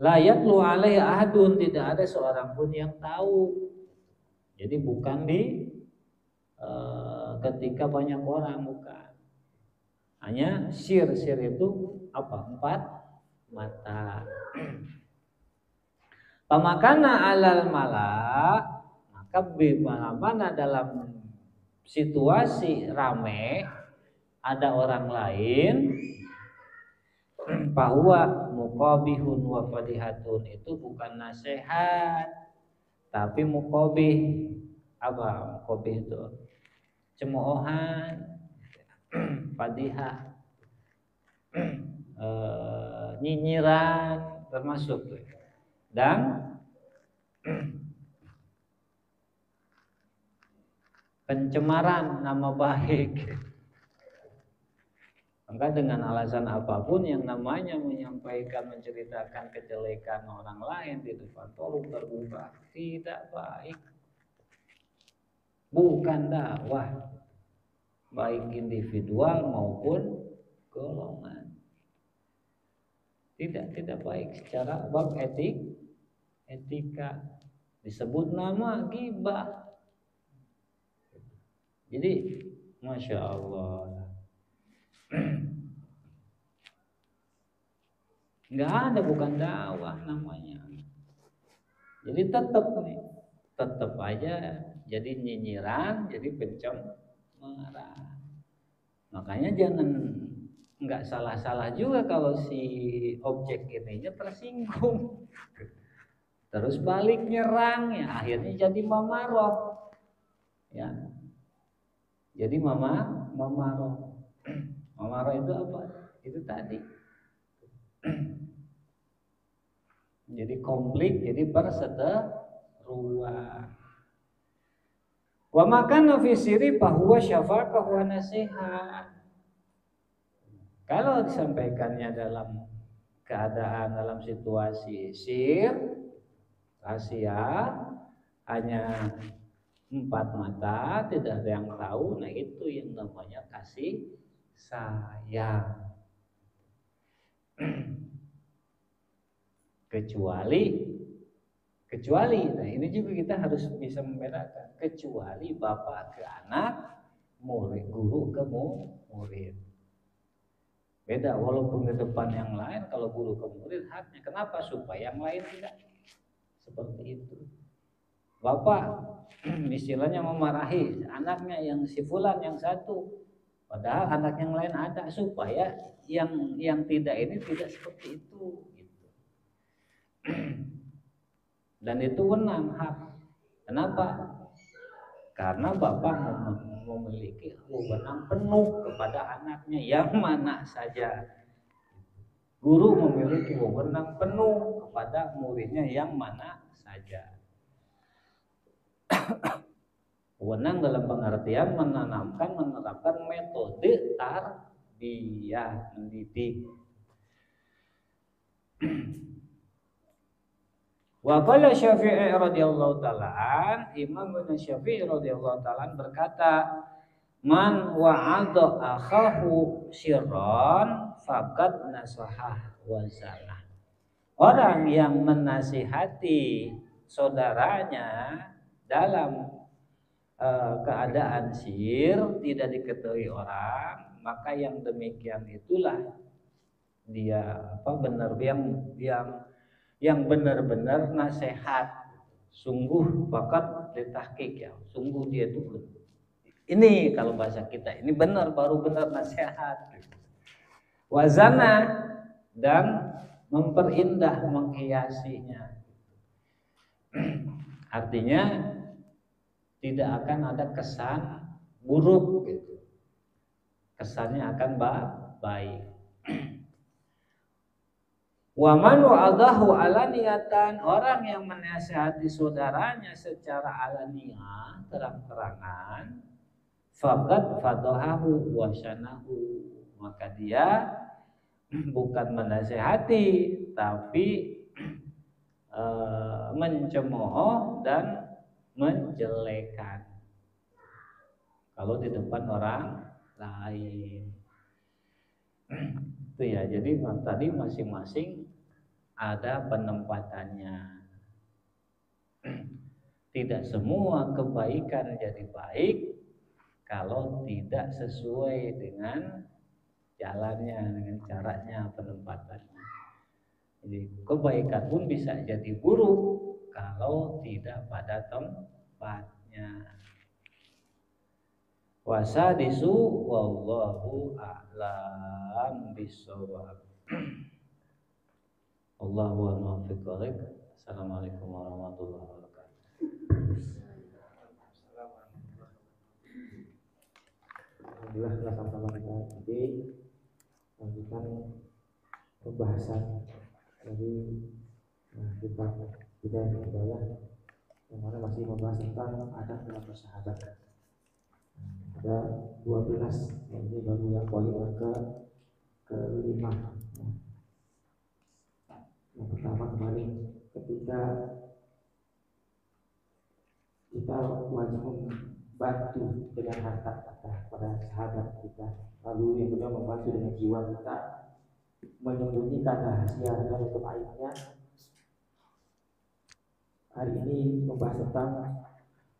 Layat lu alaihi ahadun, tidak ada seorang pun yang tahu. Jadi bukan di ketika banyak orang, bukan. Hanya sir itu apa? 4 mata. Pamakana alal malak, maka bagaimana dalam situasi rame ada orang lain, bahwa muqabihun wa fadihatun, itu bukan nasihat tapi muqabih. Apa muqabih itu? Cemoohan, fadihah, nyinyiran termasuk, dan pencemaran nama baik. Maka dengan alasan apapun yang namanya menyampaikan, menceritakan kejelekan orang lain di depan forum terbuka tidak baik, bukan dakwah, baik individual maupun golongan. Tidak baik secara bab etika. Disebut nama ghibah. Jadi masya Allah, nggak ada, bukan dakwah namanya. Jadi tetap aja jadi nyinyiran, jadi pencemaran. Makanya jangan, nggak salah juga kalau si objek ininya tersinggung terus balik nyerang, ya akhirnya jadi mamaroh, ya jadi mamaroh. Mamaroh itu apa? Itu tadi jadi konflik, jadi perseteruan. Wa makana fi sirri fa huwa syafaqah wa nasihat. Kalau disampaikannya dalam keadaan, dalam situasi sir, rahasia, hanya 4 mata, tidak ada yang tahu, nah itu yang namanya kasih sayang. Kecuali, nah ini juga kita harus bisa membedakan, kecuali bapak ke anak, murid, guru ke murid. Beda, walaupun di depan yang lain, kalau guru ke murid haknya. Kenapa? Supaya yang lain tidak seperti itu. Bapak istilahnya memarahi anaknya yang si fulan yang satu, padahal anak yang lain ada, supaya yang tidak ini tidak seperti itu gitu. Dan itu wewenang, hak. Kenapa? Karena bapak memiliki wewenang penuh kepada anaknya yang mana saja. Guru memiliki wewenang penuh kepada muridnya yang mana saja. Wewenang dalam pengertian menerapkan metode tarbiyah, mendidik. Wa qala Syafi'i radhiyallahu ta'ala, Imam Syafi'i radhiyallahu ta'ala berkata, man wa'adha akhahu sirran faqad nasahah wa zanah. Orang yang menasihati saudaranya dalam keadaan sir, tidak diketahui orang, maka yang demikian itulah dia benar yang benar-benar nasihat, sungguh fakat ditahqiq ya, sungguh dia itu ini kalau bahasa kita ini benar, baru benar nasihat. Wazana dan memperindah, menghiasinya. Artinya tidak akan ada kesan buruk gitu. Kesannya akan baik. Wa man wa'adahu alaniyatan, orang yang menasihati saudaranya secara alaniah, terang-terangan, faqad fadahahu wa syanahu, maka dia bukan menasihati tapi mencemooh dan menjelekan kalau di depan orang lain. Itu ya, jadi tadi masing-masing ada penempatannya. Tidak semua kebaikan jadi baik kalau tidak sesuai dengan jalannya, dengan caranya, penempatannya. Jadi kebaikan pun bisa jadi buruk kalau tidak pada tempatnya. Wasadisu wallahu a'lam bishawab. Allahu muwaffiq. Assalamualaikum warahmatullahi wabarakatuh. Alhamdulillah telah sama-sama kita lanjutkan pembahasan dari kitab Hidayah yang mana masih membahas tentang adab dalam bersahabat. Ada 12, ini baru yang poin yang ke-5. Yang pertama kemarin ketika kita wajib membantu dengan harta kita pada sahabat kita, lalu yang kedua membantu dengan jiwa kita, menyembunyikan rahasia dan untuk aibnya. Hari ini membahas tentang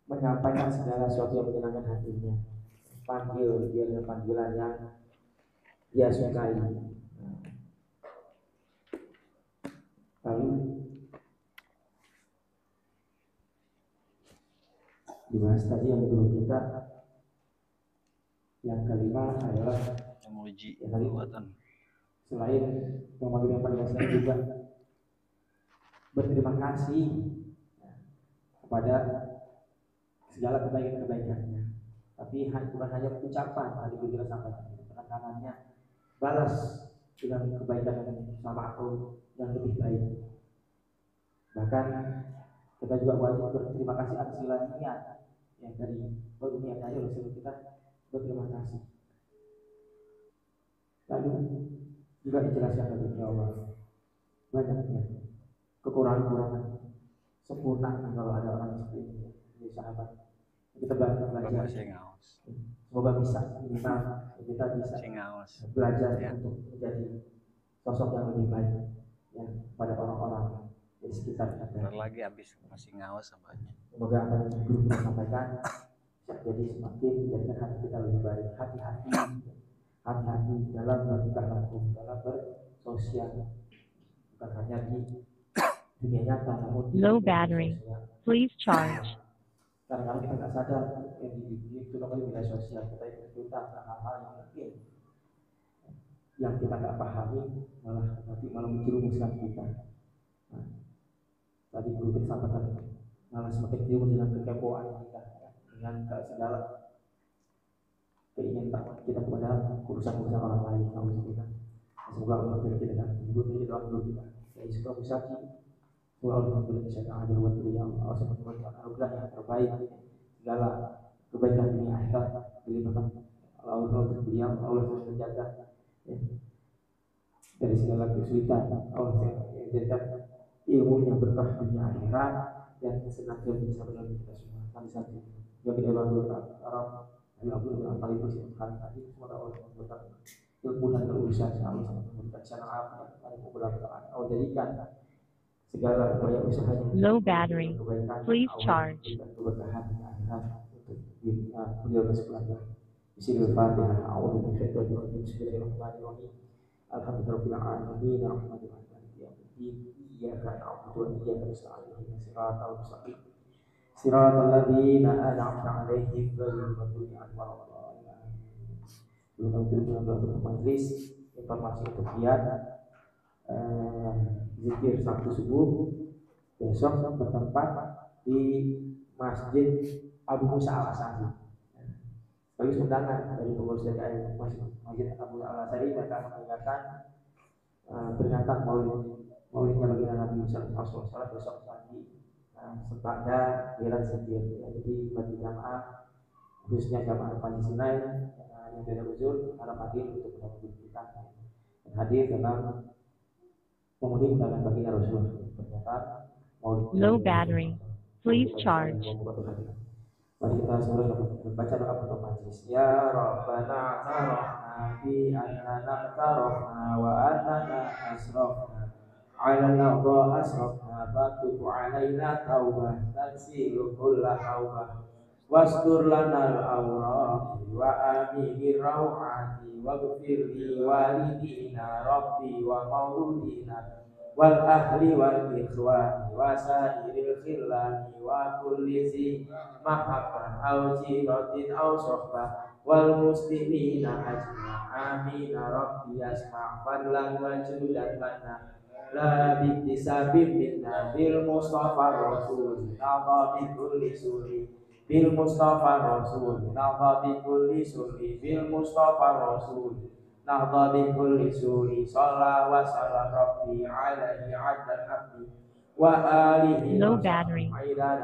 menyampaikan segala sesuatu yang menyenangkan hatinya, panggil dia dengan panggilan yang dia sukai. Lalu dibahas tadi yang belum kita, yang kelima adalah memuji perbuatan. Selain memanggil yang paling besar juga berterima kasih kepada segala kebaikan-kebaikannya. Tapi bukan hanya ucapan, tadi kita sampaikan, penekanannya balas dengan kebaikan yang sama atau yang lebih baik. Bahkan kita juga wajib berterima kasih atas segala niat yang dari niatnya aja oleh seluruh kita berterima kasih. Lalu juga dijelaskan oleh Allah banyaknya kekurangan sempurna kalau ada orang seperti ini di sahabat. Kita belajar. Semoga bisa kita bisa belajar untuk menjadi sosok yang lebih baik ya pada orang-orang di sekitar kita. Bentar lagi habis masih ngawas samanya. Semoga apa yang guru kita sampaikan jadi semakin menjadikan hati kita lebih baik. Hati-hati dalam bertingkah laku, dalam bersosial, bukan hanya di dunia nyata, namun di low battery, please charge. Kadang-kadang kita nggak sadar yang itu namanya media sosial, kita ikut hal-hal yang mungkin yang kita nggak pahami malah menjerumuskan kita. Nah, tadi guru kita sampaikan malah semakin jerumus dengan kekepoan kita, dengan segala keinginan kita kepada urusan-urusan orang lain. Semoga Allah memberi kita dan menjadi doa dulu kita. Jadi semoga usaki, semoga Allah memberi kita adil buat beliau. Allah SWT anugerah yang terbaik, segala kebaikan dunia akhirat dilimpahkan Allah untuk beliau. Allah menjaga dari segala kesulitan. Allah menjadikan ilmu yang berkah dunia akhirat dan senantiasa bisa menolong kita semua. Kami satu. Yang kita lakukan Arab Abu Al-Talib sekali tadi, semoga Allah memberikan ilmu dan urusan Allah memberikan syaraf dan beberapa Allah jadikan segala upaya usahanya low battery, please charge. Keberkahan akhirat untuk beliau dan sekeluarga. Bismillahirrahmanirrahim. A'udzu billahi Bismillahirrahmanirrahim. Alhamdulillahirabbil alamin. Arrahmanirrahim. Maliki yaumiddin. Iyyaka na'budu wa iyyaka nasta'in. Ihdinas siratal mustaqim. Siratal ladzina an'amta 'alaihim ghairil maghdubi 'alaihim waladdallin. Untuk majelis informasi untuk kiat zikir Sabtu subuh besok bertempat di Masjid Abu Musa Al-Asy'ari. Bagi undangan dari pengurus DKM Masjid Abu Al-Asy'ari akan mengingatkan peringatan Maulidnya baginda Nabi sallallahu alaihi wasallam besok pagi sepada giliran zikir. Jadi bagi jamaah khususnya jamaah Panji Sinai yang tidak uzur harap hadir untuk menghadiri kita dan hadir dalam memenuhi undangan baginda Rasul. Ternyata Low battery. Please charge. Mari kita semua membaca doa penutup majelis. Ya Rabbana tarahna bi annana tarahna wa annana asrafna ala al-ardh asrafna fatub alaina taubah tansilu kulla taubah wastur lana al-awraq wa aminir rawati waghfir li walidina rabbi wa mauludina wal ahli wal ikhwani wa sa'iril khillani wa kulli zi mahabbah aw jiratin aw sohbah wal muslimina ajma'in amin rabbi yasma' fadlan wa judan lana la bittisabim minna bil mustafa rasul na'adha bi kulli suri bil mustafa rasul na'adha bi kulli suri bil mustafa rasul nahda bi kulli suri shalla wa sallam rabbi alaihi addan abdi wa alihi Low battery.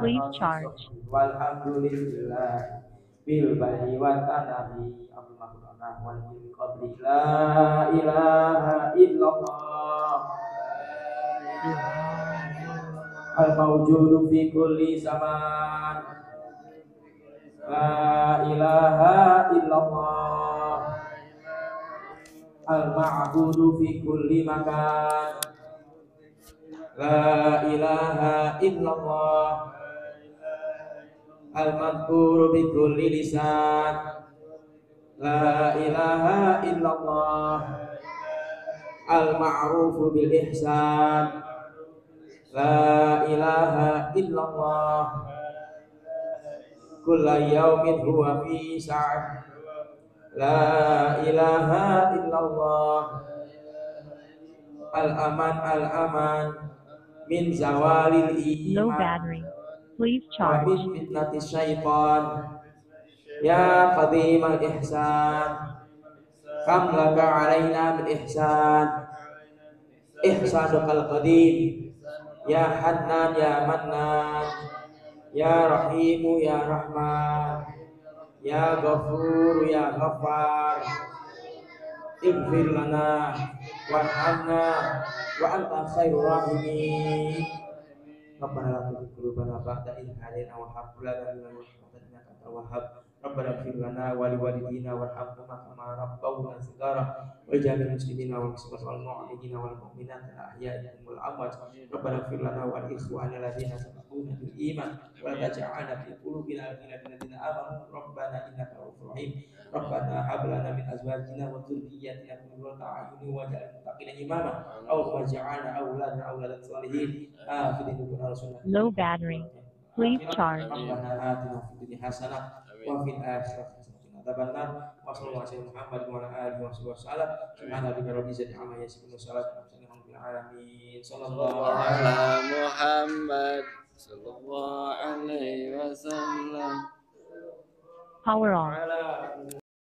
Please charge. walhamdulillah bil bari wa tanabi Allahumma wa min qabli la ilaha illallah al mawjudu fi kulli zaman la ilaha illallah al-ma'budu fi kulli makan la ilaha illallah al-madhkuru bi kulli lisan la ilaha illallah al-ma'rufu bil ihsan la ilaha illallah kulla yawmin huwa fi sa'at la ilaha illallah al-aman min zawalil Low iman battery. Please wa min charge. fitnati syaitan ya qadimal ihsan kam laka alaina min ihsan ihsanukal qadim ya hannan ya mannan ya rahimu ya rahman ya ghafur ya ghaffar ighfir lana warhamna wa anta khairur rahimin Rabbana la tuzigh qulubana ba'da idh hadaytana wa hab lana min ladunka innaka antal wahhab Rabbana ighfir lana wa liwalidina warhamhuma kama rabbawna shighara waj'alna muslimina wal mu'minina wal mu'minat al-ahya'i minhum wal amwat Rabbana ighfir lana wa li ikhwanina alladhina sabaquna bil iman wa la taj'alna fi qulubina ghillan lil ladzina amanu Rabbana innaka ra'ufur rahim Rabbana hab lana min azwajina wa dhurriyyatina qurrata a'yunin waj'alna lil muttaqina imama aw waj'alna awladana awladan salihin Low battery. Please charge. Rabbana atina fid dunya hasanah wa fil akhirati hasanah wa qina adzabannar wa sallallahu alaihi Muhammad wa ala alihi wa sahbihi wasallam subhana rabbika rabbil izzati amma yasifun wa salamun alal alamin sallallahu ala Muhammad sallallahu alaihi wasallam. Power on. alaihi